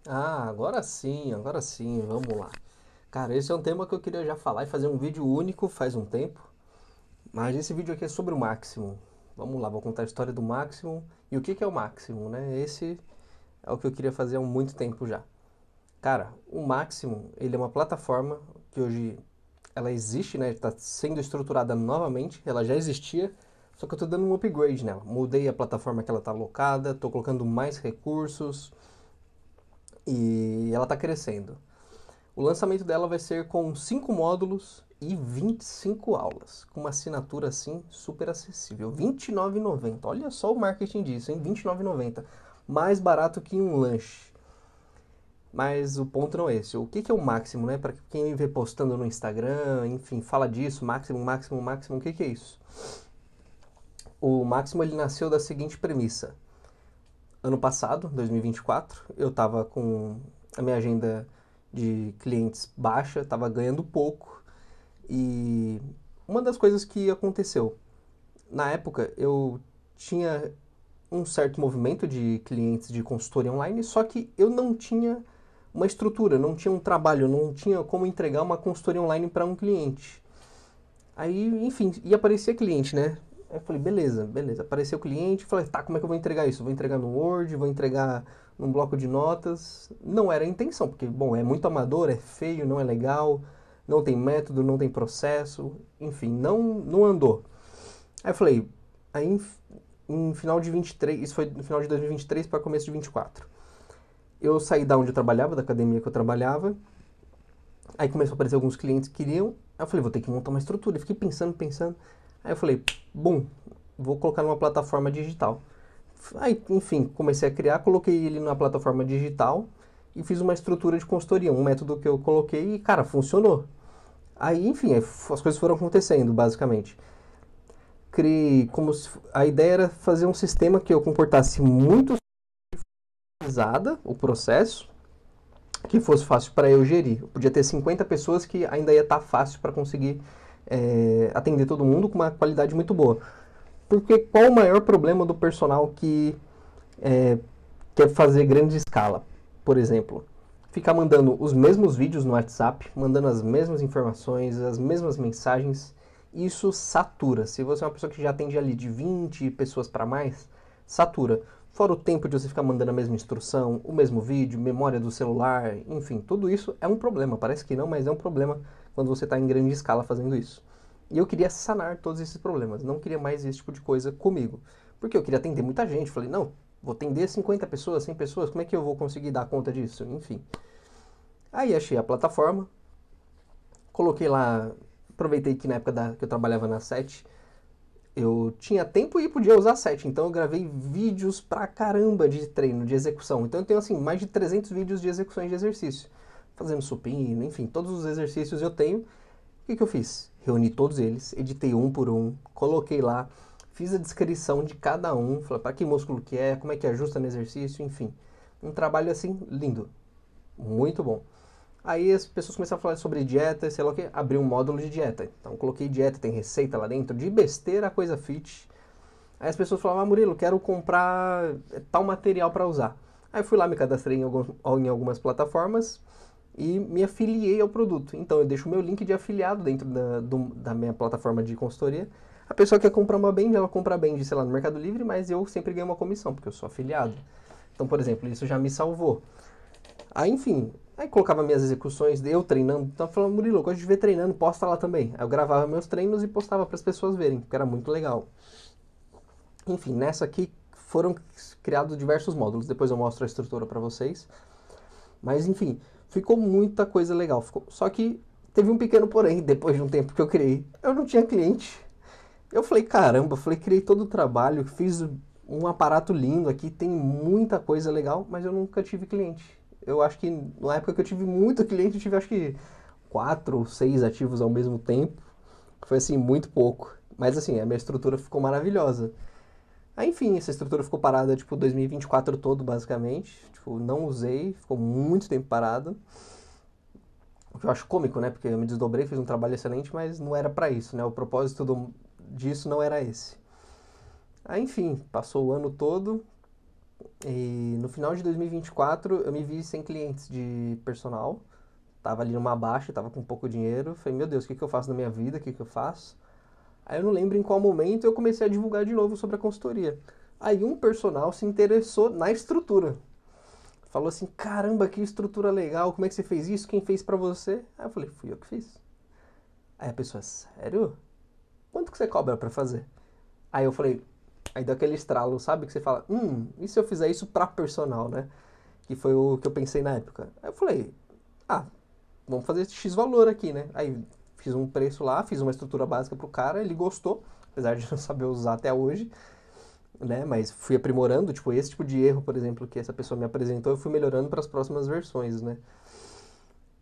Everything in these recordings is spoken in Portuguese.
Agora sim, vamos lá. Cara, esse é um tema que eu queria já falar e fazer um vídeo único faz um tempo, mas esse vídeo aqui é sobre o Maximum. Vamos lá, vou contar a história do Maximum e o que é o Maximum, né? Esse é o que eu queria fazer há muito tempo já. Cara, o Maximum, ele é uma plataforma que hoje ela existe, né? Está sendo estruturada novamente, ela já existia, só que eu tô dando um upgrade nela. Mudei a plataforma que ela tá alocada, tô colocando mais recursos e ela tá crescendo. O lançamento dela vai ser com 5 módulos e 25 aulas, com uma assinatura assim super acessível, R$ 29,90. Olha só o marketing disso, hein? R$ 29,90. Mais barato que um lanche. Mas o ponto não é esse. O que é o Máximo, né? Para quem me vê postando no Instagram, enfim, fala disso, Máximo, Máximo, Máximo, o que é isso? O Máximo ele nasceu da seguinte premissa. Ano passado, 2024, eu estava com a minha agenda de clientes baixa, estava ganhando pouco. E uma das coisas que aconteceu, na época eu tinha um certo movimento de clientes de consultoria online, só que eu não tinha uma estrutura, não tinha um trabalho, não tinha como entregar uma consultoria online para um cliente. Aí, enfim, ia aparecer cliente, né? Aí eu falei, beleza, beleza. Apareceu o cliente, falei, tá, como é que eu vou entregar isso? Vou entregar no Word, vou entregar num bloco de notas. Não era a intenção, porque, bom, é muito amador, é feio, não é legal, não tem método, não tem processo, enfim, não andou. Aí eu falei, aí em final de 23, isso foi no final de 2023 para começo de 24. Eu saí da onde eu trabalhava, da academia que eu trabalhava, aí começou a aparecer alguns clientes que queriam, aí eu falei, vou ter que montar uma estrutura. Eu fiquei pensando, pensando. Aí eu falei, bom, vou colocar numa plataforma digital. Aí, enfim, comecei a criar, coloquei ele na plataforma digital e fiz uma estrutura de consultoria, um método que eu coloquei e, cara, funcionou. Aí, enfim, as coisas foram acontecendo, basicamente. Criei como se, a ideia era fazer um sistema que eu comportasse muito organizada o processo, que fosse fácil para eu gerir. Eu podia ter 50 pessoas que ainda ia estar fácil para conseguir atender todo mundo com uma qualidade muito boa. Porque qual o maior problema do personal que quer fazer grande escala? Por exemplo, ficar mandando os mesmos vídeos no WhatsApp, mandando as mesmas informações, as mesmas mensagens, isso satura. Se você é uma pessoa que já atende ali de 20 pessoas para mais, satura. Fora o tempo de você ficar mandando a mesma instrução, o mesmo vídeo, memória do celular, enfim, tudo isso é um problema. Parece que não, mas é um problema quando você está em grande escala fazendo isso. E eu queria sanar todos esses problemas, não queria mais esse tipo de coisa comigo. Porque eu queria atender muita gente. Falei, não, vou atender 50 pessoas, 100 pessoas, como é que eu vou conseguir dar conta disso? Enfim. Aí achei a plataforma, coloquei lá, aproveitei que na época que eu trabalhava na SET, eu tinha tempo e podia usar a SET, então eu gravei vídeos pra caramba de treino, de execução. Então eu tenho assim, mais de 300 vídeos de execuções de exercício. Fazendo supino, enfim, todos os exercícios eu tenho. O que eu fiz? Reuni todos eles, editei um por um, coloquei lá, fiz a descrição de cada um, falei para que músculo que é, como é que ajusta no exercício, enfim. Um trabalho assim lindo, muito bom. Aí as pessoas começaram a falar sobre dieta, sei lá o que, abri um módulo de dieta. Então coloquei dieta, tem receita lá dentro, de besteira a coisa fit. Aí as pessoas falavam, Murilo, quero comprar tal material para usar. Aí fui lá, me cadastrei em algumas plataformas e me afiliei ao produto. Então eu deixo o meu link de afiliado dentro da minha plataforma de consultoria. A pessoa que quer comprar uma Band, ela compra a Band, sei lá, no Mercado Livre, mas eu sempre ganho uma comissão, porque eu sou afiliado. Então, por exemplo, isso já me salvou. Aí, enfim, aí colocava minhas execuções, eu treinando. Então eu falava, Murilo, eu gosto de ver treinando, posta lá também. Aí eu gravava meus treinos e postava para as pessoas verem, porque era muito legal. Enfim, nessa aqui foram criados diversos módulos. Depois eu mostro a estrutura para vocês. Mas enfim, ficou muita coisa legal. Só que teve um pequeno porém, depois de um tempo que eu criei. Eu não tinha cliente. Eu falei, caramba, falei, criei todo o trabalho, fiz um aparato lindo aqui, tem muita coisa legal, mas eu nunca tive cliente. Eu acho que na época que eu tive muito cliente, eu tive acho que 4 ou 6 ativos ao mesmo tempo. Foi assim, muito pouco. Mas assim, a minha estrutura ficou maravilhosa. Aí, enfim, essa estrutura ficou parada, tipo, 2024 todo, basicamente. Tipo, não usei, ficou muito tempo parada. O que eu acho cômico, né? Porque eu me desdobrei, fiz um trabalho excelente, mas não era pra isso, né? O propósito disso não era esse. Aí, enfim, passou o ano todo. E no final de 2024 eu me vi sem clientes de personal. Tava ali numa baixa, tava com pouco dinheiro. Falei, meu Deus, o que que eu faço na minha vida? O que que eu faço? Aí eu não lembro em qual momento eu comecei a divulgar de novo sobre a consultoria. Aí um personal se interessou na estrutura. Falou assim, caramba, que estrutura legal, como é que você fez isso? Quem fez pra você? Aí eu falei, fui eu que fiz. Aí a pessoa, sério? Quanto que você cobra pra fazer? Aí eu falei, aí deu aquele estralo, sabe? Que você fala, e se eu fizer isso pra personal, né? Que foi o que eu pensei na época. Aí eu falei, ah, vamos fazer X valor aqui, né? Aí fiz um preço lá, fiz uma estrutura básica pro cara, ele gostou, apesar de não saber usar até hoje, né? Mas fui aprimorando, tipo, esse tipo de erro, por exemplo, que essa pessoa me apresentou, eu fui melhorando para as próximas versões, né?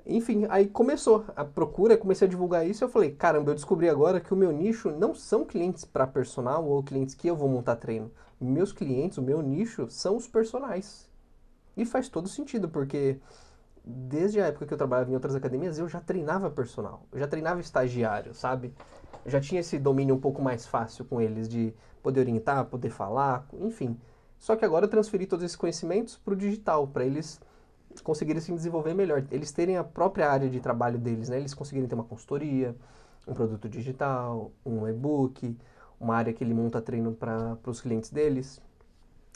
Enfim, aí começou a procura, comecei a divulgar isso e eu falei, caramba, eu descobri agora que o meu nicho não são clientes para personal ou clientes que eu vou montar treino. Meus clientes, o meu nicho, são os personagens. E faz todo sentido, porque desde a época que eu trabalhava em outras academias, eu já treinava personal, eu já treinava estagiário, sabe? Eu já tinha esse domínio um pouco mais fácil com eles, de poder orientar, poder falar, enfim. Só que agora eu transferi todos esses conhecimentos para o digital, para eles conseguirem se desenvolver melhor, eles terem a própria área de trabalho deles, né? Eles conseguirem ter uma consultoria, um produto digital, um e-book, uma área que ele monta treino para os clientes deles.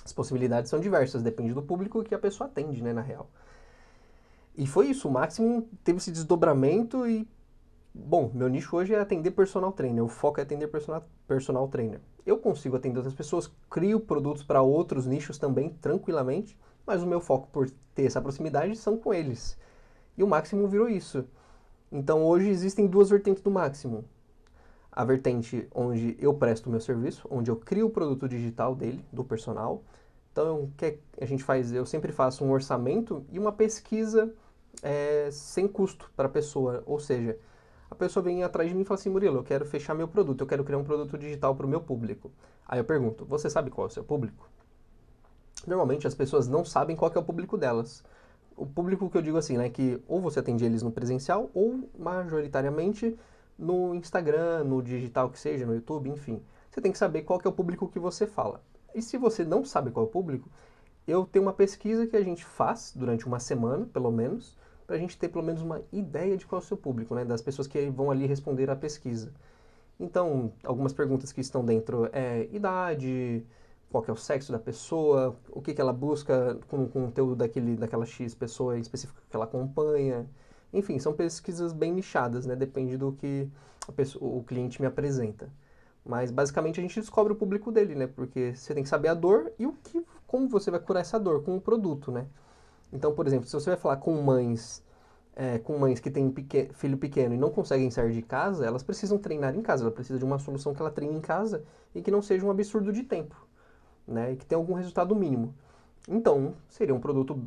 As possibilidades são diversas, depende do público que a pessoa atende, né, na real. E foi isso, o Máximo teve esse desdobramento e, bom, meu nicho hoje é atender personal trainer, o foco é atender personal trainer. Eu consigo atender outras pessoas, crio produtos para outros nichos também, tranquilamente, mas o meu foco por ter essa proximidade são com eles. E o Máximo virou isso. Então hoje existem duas vertentes do Máximo. A vertente onde eu presto o meu serviço, onde eu crio o produto digital dele, do personal. Então, o que a gente faz? Eu sempre faço um orçamento e uma pesquisa sem custo para a pessoa. Ou seja, a pessoa vem atrás de mim e fala assim, Murilo, eu quero fechar meu produto, eu quero criar um produto digital para o meu público. Aí eu pergunto, você sabe qual é o seu público? Normalmente as pessoas não sabem qual é o público delas. O público que eu digo assim, né, que ou você atende eles no presencial ou majoritariamente no Instagram, no digital que seja, no YouTube, enfim. Você tem que saber qual que é o público que você fala. E se você não sabe qual é o público, eu tenho uma pesquisa que a gente faz durante uma semana, pelo menos, para a gente ter pelo menos uma ideia de qual é o seu público, né, das pessoas que vão ali responder à pesquisa. Então, algumas perguntas que estão dentro é idade, qual que é o sexo da pessoa, o que que ela busca com o conteúdo daquela X pessoa em específico que ela acompanha. Enfim, são pesquisas bem nichadas, né? Depende do que o cliente me apresenta. Mas basicamente a gente descobre o público dele, né? Porque você tem que saber a dor e como você vai curar essa dor com o produto, né? Então, por exemplo, se você vai falar com mães que têm filho pequeno e não conseguem sair de casa, elas precisam treinar em casa. Ela precisa de uma solução que ela treine em casa e que não seja um absurdo de tempo, né? E que tenha algum resultado mínimo. Então, seria um produto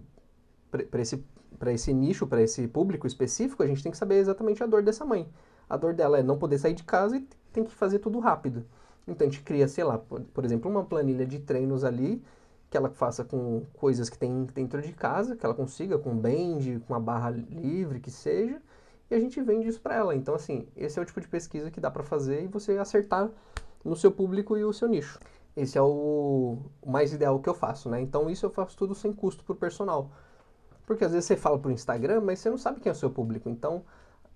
para esse nicho, para esse público específico, a gente tem que saber exatamente a dor dessa mãe. A dor dela é não poder sair de casa e tem que fazer tudo rápido. Então a gente cria, sei lá, por exemplo, uma planilha de treinos ali que ela faça com coisas que tem dentro de casa, que ela consiga com band, com a barra livre, que seja, e a gente vende isso para ela. Então, assim, esse é o tipo de pesquisa que dá para fazer e você acertar no seu público e o seu nicho. Esse é o mais ideal que eu faço, né? Então, isso eu faço tudo sem custo pro personal. Porque às vezes você fala pro Instagram, mas você não sabe quem é o seu público. Então,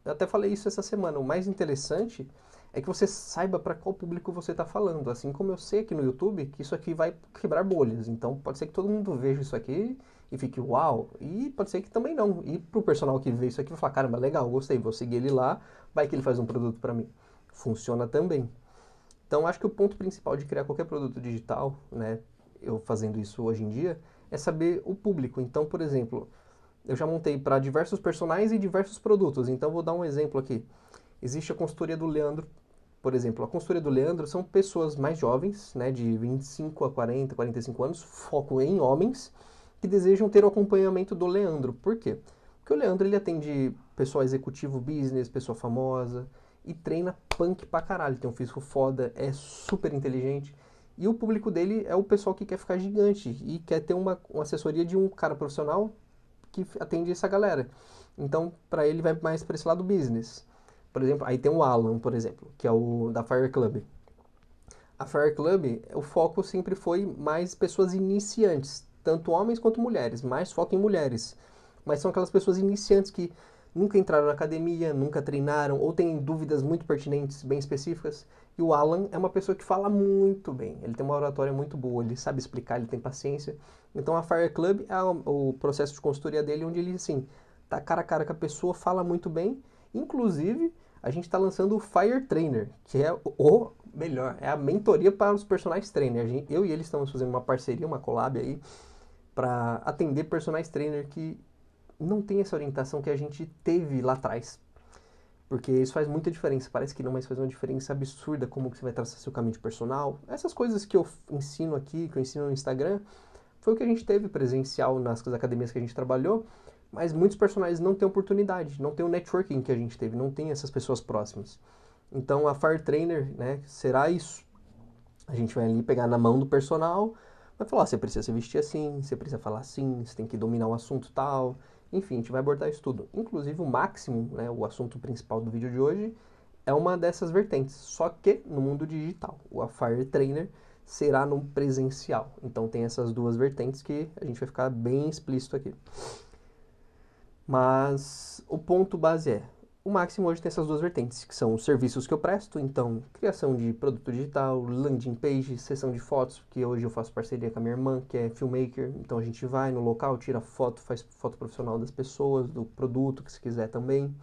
eu até falei isso essa semana. O mais interessante é que você saiba para qual público você está falando. Assim como eu sei aqui no YouTube que isso aqui vai quebrar bolhas. Então, pode ser que todo mundo veja isso aqui e fique uau. E pode ser que também não. E pro personal que vê isso aqui vai falar, caramba, legal, gostei, vou seguir ele lá, vai que ele faz um produto para mim. Funciona também. Então, acho que o ponto principal de criar qualquer produto digital, né, eu fazendo isso hoje em dia, é saber o público. Então, por exemplo, eu já montei para diversos personagens e diversos produtos. Então, vou dar um exemplo aqui. Existe a consultoria do Leandro, por exemplo. A consultoria do Leandro são pessoas mais jovens, né, de 25 a 40, 45 anos, foco em homens, que desejam ter o acompanhamento do Leandro. Por quê? Porque o Leandro ele atende pessoal executivo business, pessoa famosa, e treina punk pra caralho. Tem um físico foda, é super inteligente. E o público dele é o pessoal que quer ficar gigante e quer ter uma assessoria de um cara profissional que atende essa galera. Então, para ele vai mais para esse lado business. Por exemplo, aí tem o Alan, por exemplo, que é o da Fire Club. A Fire Club, o foco sempre foi mais pessoas iniciantes, tanto homens quanto mulheres, mais foco em mulheres. Mas são aquelas pessoas iniciantes que nunca entraram na academia, nunca treinaram, ou têm dúvidas muito pertinentes, bem específicas. E o Alan é uma pessoa que fala muito bem, ele tem uma oratória muito boa, ele sabe explicar, ele tem paciência. Então a Fire Club é o processo de consultoria dele, onde ele, assim, tá cara a cara com a pessoa, fala muito bem. Inclusive, a gente está lançando o Fire Trainer, que é o melhor, é a mentoria para os personagens trainer. Eu e ele estamos fazendo uma parceria, uma collab aí, para atender personagens trainer que não tem essa orientação que a gente teve lá atrás. Porque isso faz muita diferença. Parece que não, mas faz uma diferença absurda como que você vai traçar seu caminho de personal. Essas coisas que eu ensino aqui, que eu ensino no Instagram, foi o que a gente teve presencial nas academias que a gente trabalhou, mas muitos personagens não têm oportunidade, não tem o networking que a gente teve, não tem essas pessoas próximas. Então a Fire Trainer, né, será isso. A gente vai ali pegar na mão do personal, vai falar, você precisa se vestir assim, você precisa falar assim, você tem que dominar o assunto tal. Enfim, a gente vai abordar isso tudo. Inclusive o máximo, né, o assunto principal do vídeo de hoje, é uma dessas vertentes, só que no mundo digital. O Fire Trainer será no presencial. Então tem essas duas vertentes que a gente vai ficar bem explícito aqui. Mas o ponto base é, o Máximo hoje tem essas duas vertentes, que são os serviços que eu presto, então criação de produto digital, landing page, sessão de fotos, que hoje eu faço parceria com a minha irmã, que é filmmaker, então a gente vai no local, tira foto, faz foto profissional das pessoas, do produto, que se quiser também.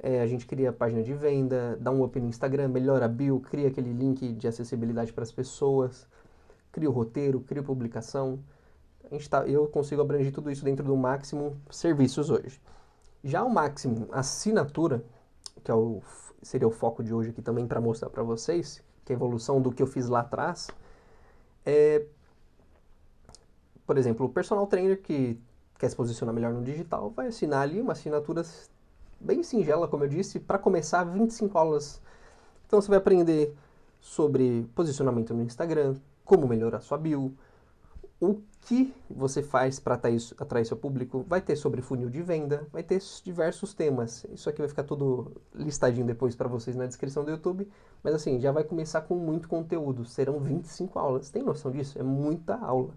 A gente cria a página de venda, dá um up no Instagram, melhora a bio, cria aquele link de acessibilidade para as pessoas, cria o roteiro, cria a publicação. Eu consigo abranger tudo isso dentro do Máximo Serviços hoje. Já o Máximo Assinatura, que seria o foco de hoje aqui também para mostrar para vocês, que é a evolução do que eu fiz lá atrás, por exemplo, o personal trainer que quer se posicionar melhor no digital vai assinar ali uma assinatura bem singela, como eu disse, para começar 25 aulas. Então você vai aprender sobre posicionamento no Instagram, como melhorar sua bio, o que você faz para atrair seu público, vai ter sobre funil de venda, vai ter diversos temas. Isso aqui vai ficar tudo listadinho depois para vocês na descrição do YouTube, mas assim, já vai começar com muito conteúdo, serão 25 aulas. Tem noção disso? É muita aula.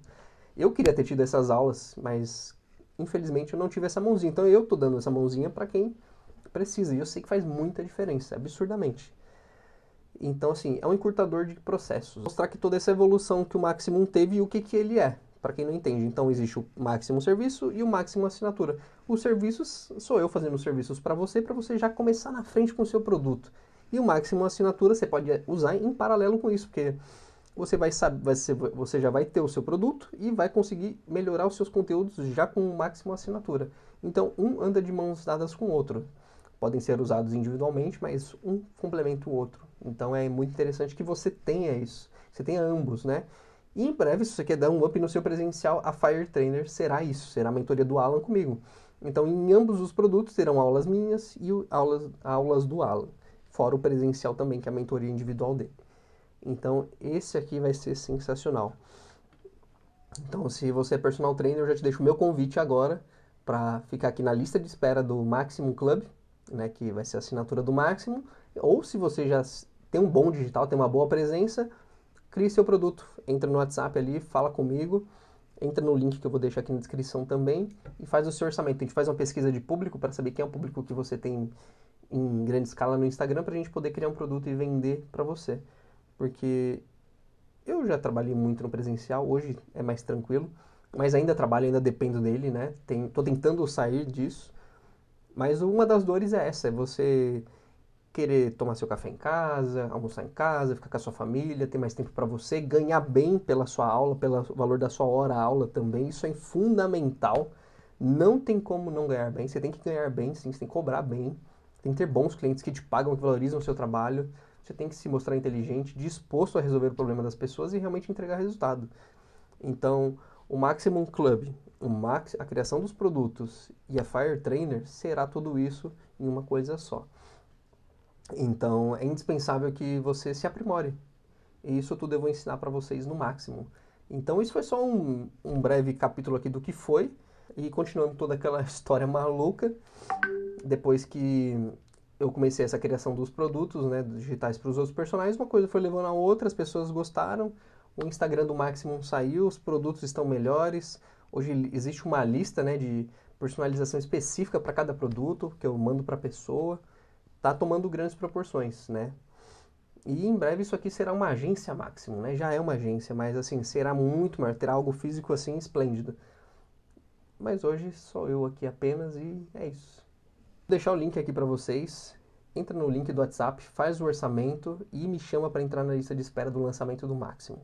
Eu queria ter tido essas aulas, mas infelizmente eu não tive essa mãozinha, então eu tô dando essa mãozinha para quem precisa, e eu sei que faz muita diferença, absurdamente. Então, assim, é um encurtador de processos. Mostrar que toda essa evolução que o Maximum teve e o que, que ele é, para quem não entende. Então, existe o Maximum Serviço e o Maximum Assinatura. Os serviços, sou eu fazendo os serviços para você já começar na frente com o seu produto. E o Maximum Assinatura você pode usar em paralelo com isso, porque você vai saber, você já vai ter o seu produto e vai conseguir melhorar os seus conteúdos já com o Maximum Assinatura. Então, um anda de mãos dadas com o outro. Podem ser usados individualmente, mas um complementa o outro. Então é muito interessante que você tenha isso, você tenha ambos, né? E em breve, se você quer dar um up no seu presencial, a Fire Trainer será isso, será a mentoria do Alan comigo. Então em ambos os produtos terão aulas minhas e aulas do Alan, fora o presencial também, que é a mentoria individual dele. Então esse aqui vai ser sensacional. Então se você é personal trainer, eu já te deixo o meu convite agora para ficar aqui na lista de espera do Maximum Club, né, que vai ser a assinatura do Máximo, ou se você já tem um bom digital, tem uma boa presença, crie seu produto, entra no WhatsApp ali, fala comigo, entra no link que eu vou deixar aqui na descrição também e faz o seu orçamento. A gente faz uma pesquisa de público para saber quem é o público que você tem em grande escala no Instagram para a gente poder criar um produto e vender para você. Porque eu já trabalhei muito no presencial, hoje é mais tranquilo, mas ainda trabalho, ainda dependo dele, né? Tô tentando sair disso. Mas uma das dores é essa, é você querer tomar seu café em casa, almoçar em casa, ficar com a sua família, ter mais tempo para você, ganhar bem pela sua aula, pelo valor da sua hora aula também, isso é fundamental. Não tem como não ganhar bem, você tem que ganhar bem, sim, você tem que cobrar bem, tem que ter bons clientes que te pagam, que valorizam o seu trabalho, você tem que se mostrar inteligente, disposto a resolver o problema das pessoas e realmente entregar resultado. Então, o Maximum Club, a criação dos produtos e a Fire Trainer será tudo isso em uma coisa só. Então, é indispensável que você se aprimore. E isso tudo eu vou ensinar para vocês no Maximum. Então, isso foi só um breve capítulo aqui do que foi. E continuando toda aquela história maluca, depois que eu comecei essa criação dos produtos, né, digitais para os outros personagens, uma coisa foi levando a outra, as pessoas gostaram, o Instagram do Maximum saiu, os produtos estão melhores, hoje existe uma lista, né, de personalização específica para cada produto que eu mando para a pessoa, tá tomando grandes proporções, né? E em breve isso aqui será uma agência Maximum, né? Já é uma agência, mas assim, será muito maior, terá algo físico assim esplêndido. Mas hoje sou eu aqui apenas e é isso. Vou deixar o link aqui para vocês. Entra no link do WhatsApp, faz o orçamento e me chama para entrar na lista de espera do lançamento do Maximum.